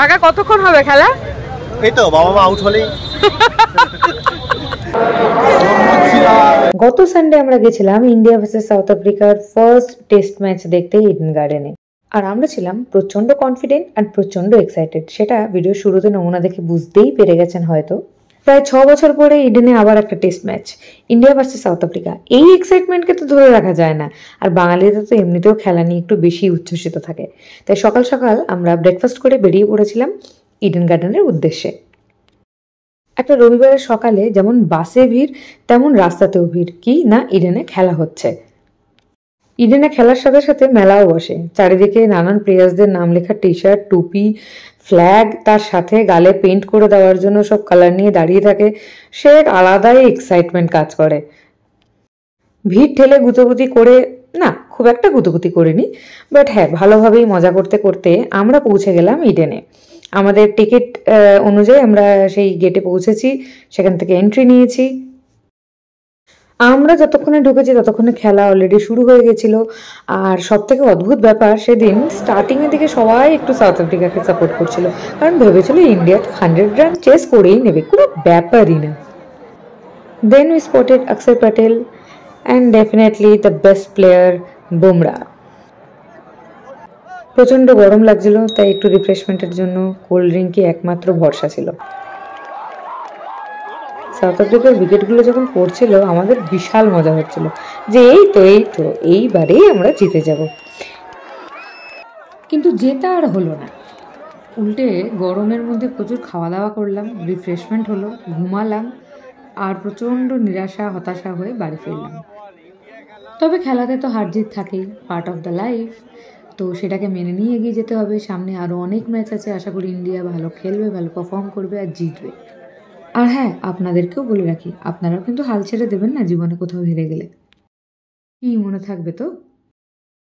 কাকা কতক্ষণ হবে খেলা? এই তো বাবা মা আউট হলেই। গত সানডে আমরা গেছিলাম ইন্ডিয়া ভার্সেস সাউথ আফ্রিকার ফার্স্ট টেস্ট ম্যাচ দেখতে ইডেন গার্ডেনে। আর আমরা ছিলাম প্রচন্ড কনফিডেন্ট আর প্রচন্ড এক্সাইটেড। সেটা ভিডিও শুরুতে নমুনা দেখে বুঝতেই পেরে গেছেন হয়তো। প্রায় 6 বছর পরে ইডেনে আবার একটা test match, India versus south Africa. এই এক্সাইটমেন্টকে তো ধরে রাখা যায় না। আর বাঙালিরা তো এমনিতেও খেলা নিয়ে একটু বেশি উচ্ছ্বসিত থাকে। তাই সকাল সকাল আমরা ব্রেকফাস্ট করে বেরিয়ে পড়েছিলাম ইডেন গার্ডেনের উদ্দেশ্যে। একটা রবিবারের সকালে যেমন বাসে ভিড়, তেমন রাস্তাতেও ভিড়। কি না, ইডেনে খেলা হচ্ছে। ইডেনে খেলার সাথে সাথে মেলাও বসে। চারিদিকে নানান প্লেয়ার্সদের নাম লেখা টি শার্ট, টুপি, ফ্ল্যাগ, তার সাথে গালে পেন্ট করে দেওয়ার জন্য সব কালার নিয়ে দাঁড়িয়ে থাকে। সে এক আলাদাই এক্সাইটমেন্ট কাজ করে। ভিড় ঠেলে গুতোগুতি করে, না খুব একটা গুতোগুতি করিনি, বাট হ্যাঁ ভালোভাবেই মজা করতে করতে আমরা পৌঁছে গেলাম ইডেনে। আমাদের টিকিট অনুযায়ী আমরা সেই গেটে পৌঁছেছি, সেখান থেকে এন্ট্রি নিয়েছি। আমরা যতক্ষণে ঢুকেছি ততক্ষণে খেলা অলরেডি শুরু হয়ে গেছিল। আর সব থেকে অদ্ভুত ব্যাপার, সেদিন স্টার্টিংয়ের দিকে সবাই একটু সাউথ আফ্রিকাকে সাপোর্ট করছিল, কারণ ভেবেছিল ইন্ডিয়া 100 রান চেস করেই নেবে, কোনো ব্যাপারই না। দেন উই স্পটেড অক্ষর Patel and definitely the best player Bumrah. প্রচণ্ড গরম লাগছিল, তাই একটু রিফ্রেশমেন্টের জন্য কোল্ড ড্রিঙ্কই একমাত্র ভরসা ছিল। সাউথ আফ্রিকার উইকেটগুলো যখন পড়ছিল আমাদের বিশাল মজা হচ্ছিল যে এই তো এইবারেই আমরা জিতে যাব। কিন্তু জেতা আর হলো না, উল্টে গরমের মধ্যে প্রচুর খাওয়া দাওয়া করলাম, রিফ্রেশমেন্ট হলো, ঘুমালাম, আর প্রচণ্ড নিরাশা হতাশা হয়ে বাড়ি ফিরলাম। তবে খেলাতে তো হার জিত থাকেই, পার্ট অফ দ্য লাইফ। তো সেটাকে মেনে নিয়ে এগিয়ে যেতে হবে। সামনে আরও অনেক ম্যাচ আছে, আশা করি ইন্ডিয়া ভালো খেলবে, ভালো পারফর্ম করবে আর জিতবে। আর হ্যাঁ, আপনাদেরকেও বলে রাখি, আপনারাও কিন্তু হাল ছেড়ে দেবেন না জীবনে কোথাও হেরে গেলে। কি মনে থাকবে তো?